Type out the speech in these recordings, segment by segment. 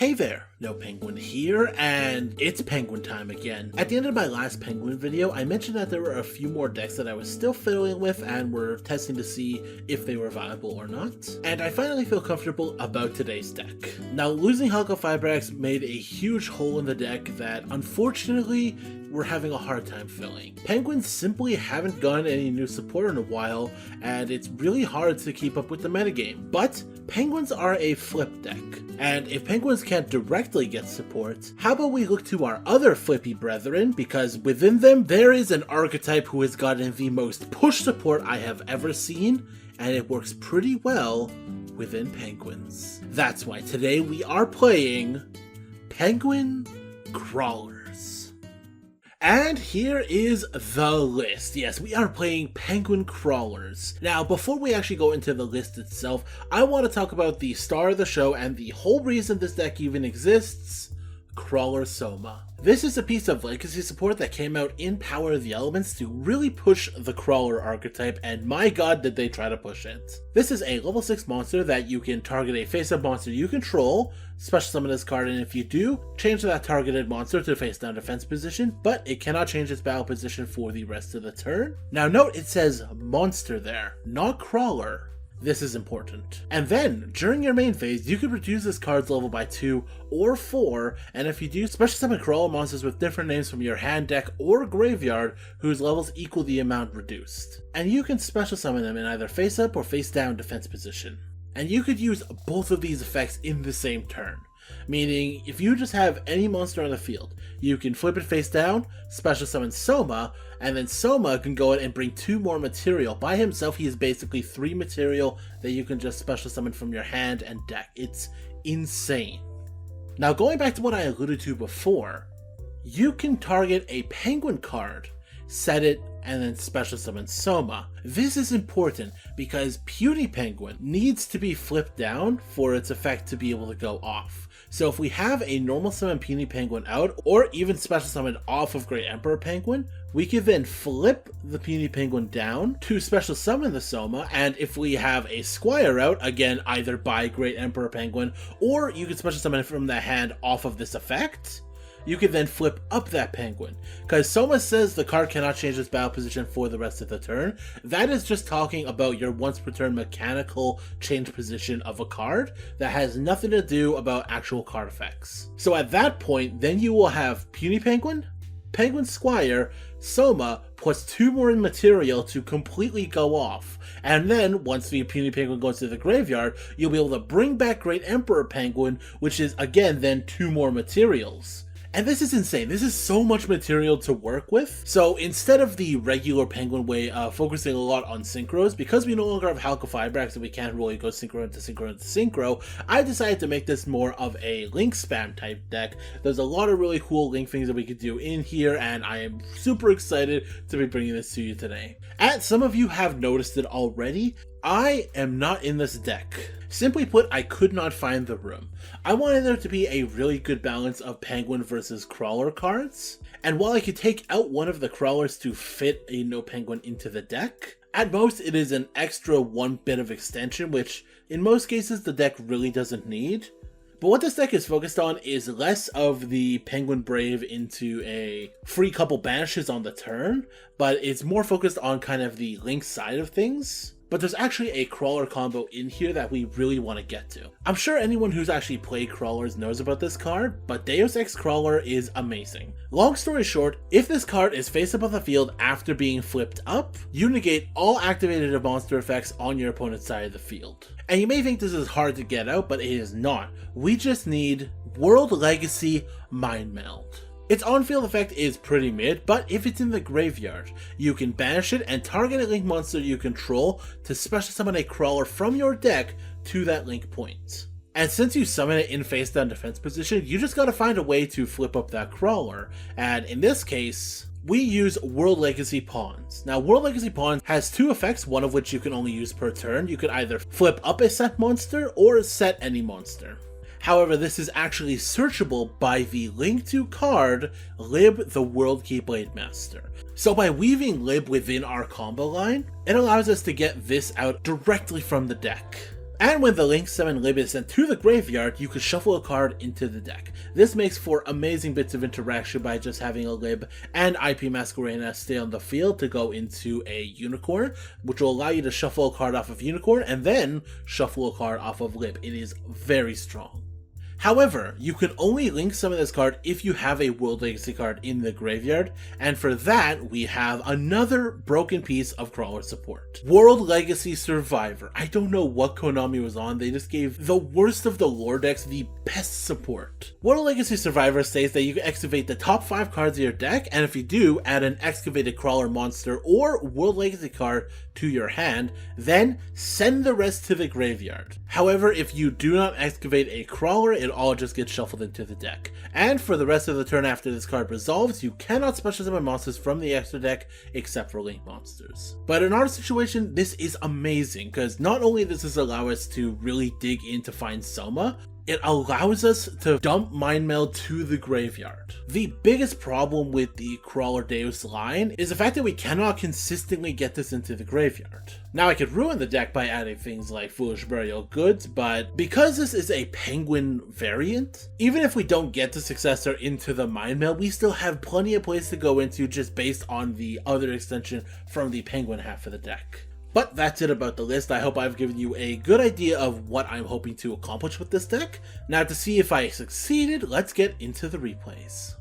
Hey there, Nopenguin here, and it's penguin time again. At the end of my last penguin video, I mentioned that there were a few more decks that I was still fiddling with and were testing to see if they were viable or not, and I finally feel comfortable about today's deck. Now, losing Halco Fibrax made a huge hole in the deck that, unfortunately, we're having a hard time filling. Penguins simply haven't gotten any new support in a while, and it's really hard to keep up with the metagame. But penguins are a flip deck, and if penguins can't directly get support, how about we look to our other flippy brethren, because within them there is an archetype who has gotten the most push support I have ever seen, and it works pretty well within penguins. That's why today we are playing Penguin Krawlers. And here is the list. Yes, we are playing Penguin Krawlers. Now, before we actually go into the list itself, I want to talk about the star of the show and the whole reason this deck even exists, Krawler Soma. This is a piece of legacy support that came out in Power of the Elements to really push the Krawler archetype, and my god did they try to push it. This is a level 6 monster that you can target a face-up monster you control, special summon this card, and if you do, change that targeted monster to face-down defense position, but it cannot change its battle position for the rest of the turn. Now note it says monster there, not Krawler. This is important. And then, during your main phase, you could reduce this card's level by 2 or 4, and if you do, special summon Krawler monsters with different names from your hand, deck, or graveyard whose levels equal the amount reduced. And you can special summon them in either face up or face down defense position. And you could use both of these effects in the same turn. Meaning, if you just have any monster on the field, you can flip it face down, special summon Soma, and then Soma can go in and bring 2 more material. By himself, he is basically 3 material that you can just special summon from your hand and deck. It's insane. Now, going back to what I alluded to before, you can target a penguin card, set it, and then special summon Soma. This is important because Puny Penguin needs to be flipped down for its effect to be able to go off. So if we have a normal summon Puny Penguin out, or even special summon off of Great Emperor Penguin, we can then flip the Puny Penguin down to special summon the Soma, and if we have a Squire out, again either by Great Emperor Penguin, or you can special summon it from the hand off of this effect, you can then flip up that penguin. Because Soma says the card cannot change its battle position for the rest of the turn. That is just talking about your once per turn mechanical change position of a card that has nothing to do about actual card effects. So at that point, then you will have Puny Penguin, Penguin Squire, Soma, plus 2 more in material to completely go off. And then, once the Puny Penguin goes to the graveyard, you'll be able to bring back Great Emperor Penguin, which is again then 2 more materials. And this is insane. This is so much material to work with. So instead of the regular penguin way of focusing a lot on synchros, because we no longer have Halco Fibrax and we can't really go synchro into synchro into synchro, I decided to make this more of a link spam type deck. There's a lot of really cool link things that we could do in here, and I am super excited to be bringing this to you today. As some of you have noticed it already, I am not in this deck. Simply put, I could not find the room. I wanted there to be a really good balance of Penguin versus Krawler cards, and while I could take out one of the Krawlers to fit a Nopenguin into the deck, at most it is an extra 1 bit of extension, which in most cases the deck really doesn't need. But what this deck is focused on is less of the Penguin Brave into a free couple banishes on the turn, but it's more focused on kind of the link side of things. But there's actually a Krawler combo in here that we really want to get to. I'm sure anyone who's actually played Krawlers knows about this card, but Deus Ex Krawler is amazing. Long story short, if this card is face up on the field after being flipped up, you negate all activated monster effects on your opponent's side of the field. And you may think this is hard to get out, but it is not. We just need World Legacy Mind Meld. Its on-field effect is pretty mid, but if it's in the graveyard, you can banish it and target a link monster you control to special summon a Krawler from your deck to that link point. And since you summon it in face down defense position, you just gotta find a way to flip up that Krawler, and in this case, we use World Legacy Pawns. Now, World Legacy Pawns has 2 effects, one of which you can only use per turn. You can either flip up a set monster or set any monster. However, this is actually searchable by the link to card Lib the World Keyblade Master. So by weaving Lib within our combo line, it allows us to get this out directly from the deck. And when the Link Summon Lib is sent to the graveyard, you can shuffle a card into the deck. This makes for amazing bits of interaction by just having a Lib and IP Masquerena stay on the field to go into a Unicorn, which will allow you to shuffle a card off of Unicorn and then shuffle a card off of Lib. It is very strong. However, you can only Link Summon this card if you have a World Legacy card in the graveyard, and for that, we have another broken piece of Krawler support. World Legacy Survivor. I don't know what Konami was on, they just gave the worst of the lore decks the best support. World Legacy Survivor states that you can excavate the top 5 cards of your deck, and if you do, add an excavated Krawler monster or World Legacy card to your hand, then send the rest to the graveyard. However, if you do not excavate a Krawler, it all just gets shuffled into the deck. And for the rest of the turn after this card resolves, you cannot special summon monsters from the extra deck except for Link monsters. But in our situation, this is amazing because not only does this allow us to really dig in to find Soma, it allows us to dump Mind Meld to the graveyard. The biggest problem with the Krawler Deus line is the fact that we cannot consistently get this into the graveyard. Now I could ruin the deck by adding things like Foolish Burial Goods, but because this is a Penguin variant, even if we don't get the successor into the Mind Meld, we still have plenty of places to go into just based on the other extension from the Penguin half of the deck. But that's it about the list. I hope I've given you a good idea of what I'm hoping to accomplish with this deck. Now to see if I succeeded, let's get into the replays.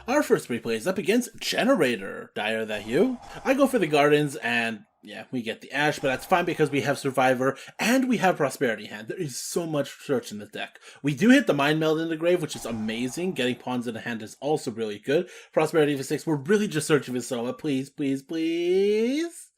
Our first replay is up against Generator. Dyer, that you? I go for the Gardens and yeah, we get the Ash, but that's fine because we have Survivor and we have Prosperity Hand. There is so much search in the deck. We do hit the Mind Meld in the grave, which is amazing. Getting pawns in the hand is also really good. Prosperity for 6, we're really just searching for Soma. Please, please, please.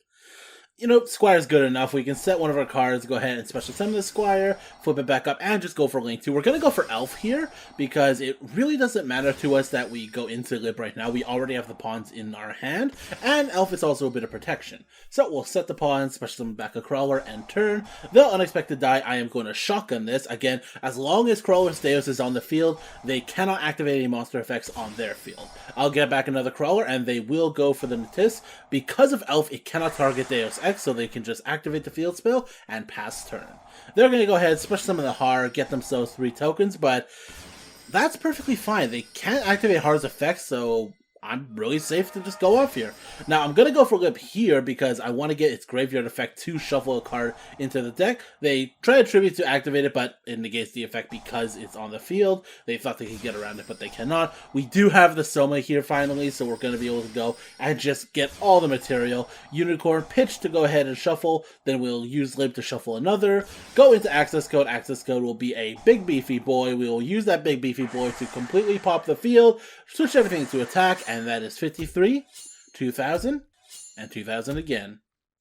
You know, Squire's good enough. We can set one of our cards, go ahead and special summon the Squire, flip it back up, and just go for Link 2. We're going to go for Elf here, because it really doesn't matter to us that we go into Lib right now. We already have the pawns in our hand, and Elf is also a bit of protection. So we'll set the pawns, special summon back a Krawler, and turn. The unexpected die, I am going to shotgun this. Again, as long as Krawler's Deus is on the field, they cannot activate any monster effects on their field. I'll get back another Krawler, and they will go for the Natis. Because of Elf, it cannot target Deus Ex, so they can just activate the field spell and pass turn. They're going to go ahead, special summon the Har, get themselves 3 tokens, but that's perfectly fine. They can't activate Har's effects, so I'm really safe to just go off here. Now, I'm going to go for Lib here because I want to get its graveyard effect to shuffle a card into the deck. They try to tribute to activate it, but it negates the effect because it's on the field. They thought they could get around it, but they cannot. We do have the Soma here finally, so we're going to be able to go and just get all the material. Unicorn, pitch to go ahead and shuffle. Then we'll use Lib to shuffle another. Go into Access Code. Access Code will be a big beefy boy. We will use that big beefy boy to completely pop the field, switch everything to attack, and that is 53, 2000, and 2000 again.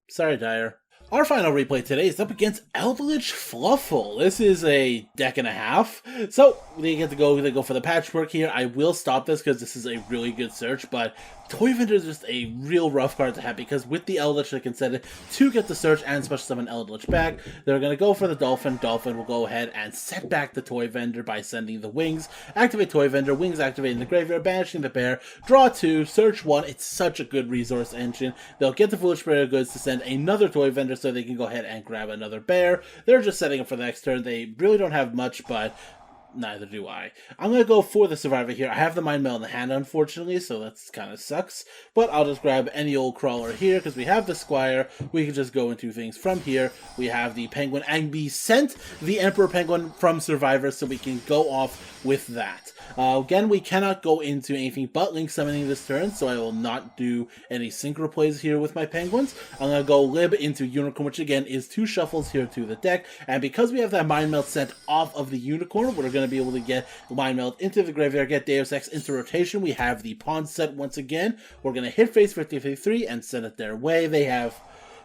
Sorry, Dyer. Our final replay today is up against Eldritch Fluffle. This is a deck and a half. So they go for the patchwork here. I will stop this because this is a really good search, but Toy Vendor is just a real rough card to have because with the Eldritch they can set it to get the search and special summon Eldritch back. They're going to go for the Dolphin. Dolphin will go ahead and set back the Toy Vendor by sending the Wings. Activate Toy Vendor. Wings activate in the graveyard, banishing the bear. Draw 2, search 1. It's such a good resource engine. They'll get the Foolish Burial Goods to send another Toy Vendor so they can go ahead and grab another bear. They're just setting up for the next turn. They really don't have much, but neither do I. I'm going to go for the Survivor here. I have the Mind Meld in the hand, unfortunately, so that kind of sucks. But I'll just grab any old Krawler here, because we have the Squire. We can just go into things from here. We have the Penguin, and we sent the Emperor Penguin from Survivor, so we can go off with that. Again, we cannot go into anything but Link Summoning this turn, so I will not do any synchro plays here with my Penguins. I'm going to go Lib into Unicorn, which again is 2 shuffles here to the deck. And because we have that Mind Meld sent off of the Unicorn, we're going to be able to get Mind Meld into the graveyard, get Deus Ex into rotation. We have the pawn set once again. We're going to hit face 50-53 and send it their way. They have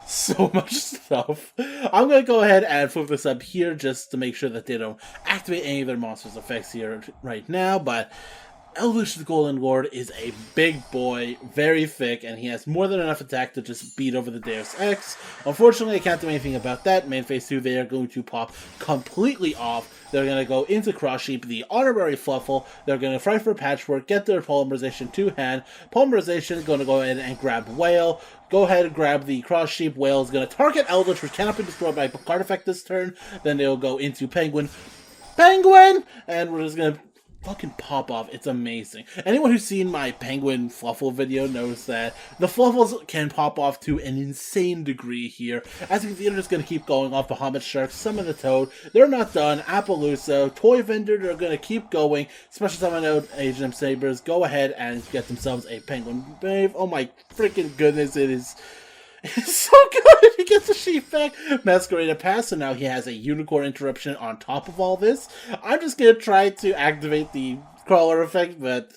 so much stuff. I'm going to go ahead and flip this up here just to make sure that they don't activate any of their monsters' effects here right now, but Eldritch the Golden Lord is a big boy, very thick, and he has more than enough attack to just beat over the Deus Ex. Unfortunately, I can't do anything about that. Main phase 2, they are going to pop completely off. They're going to go into Cross Sheep, the honorary Fluffle. They're going to fight for Patchwork, get their Polymerization 2-hand. Polymerization, going to go ahead and grab Whale. Go ahead and grab the Cross Sheep. Whale is going to target Eldritch, which cannot be destroyed by card effect this turn. Then they'll go into Penguin. Penguin! And we're just going to fucking pop off. It's amazing. Anyone who's seen my Penguin Fluffle video knows that the Fluffles can pop off to an insane degree here. As you can see, they're just going to keep going off. Bahamut Shark, Summon the Toad. They're not done. Appaloosa, Toy Vendor, they're going to keep going. Special Summon out Agent Sabers. Go ahead and get themselves a Penguin Brave. Oh my freaking goodness, it's so good! He gets a sheep back. Masquerade Pass, so now he has a Unicorn Interruption on top of all this. I'm just gonna try to activate the Krawler effect, but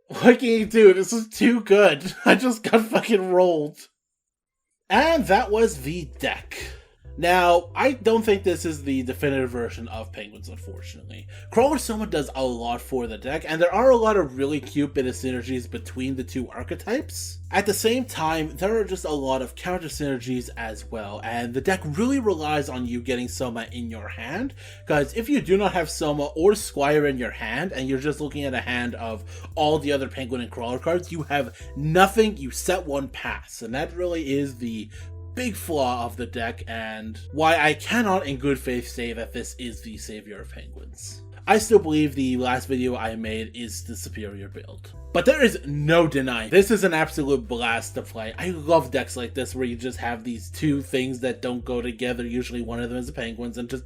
what can you do? This is too good. I just got fucking rolled. And that was the deck. Now, I don't think this is the definitive version of Penguins, unfortunately. Krawler Soma does a lot for the deck, and there are a lot of really cute bit of synergies between the two archetypes. At the same time, there are just a lot of counter synergies as well, and the deck really relies on you getting Soma in your hand, because if you do not have Soma or Squire in your hand, and you're just looking at a hand of all the other Penguin and Krawler cards, you have nothing, you set one pass, and that really is the big flaw of the deck, and why I cannot in good faith say that this is the savior of Penguins. I still believe the last video I made is the superior build. But there is no denying, this is an absolute blast to play. I love decks like this where you just have these two things that don't go together. Usually one of them is the Penguins, and just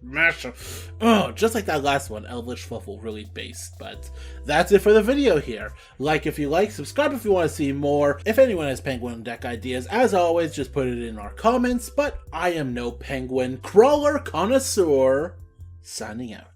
mash them. Oh, just like that last one, Eldritch Fluffle, really based. But that's it for the video here. Like if you like, subscribe if you want to see more. If anyone has Penguin deck ideas, as always, just put it in our comments. But I am Nopenguin, Krawler Connoisseur, signing out.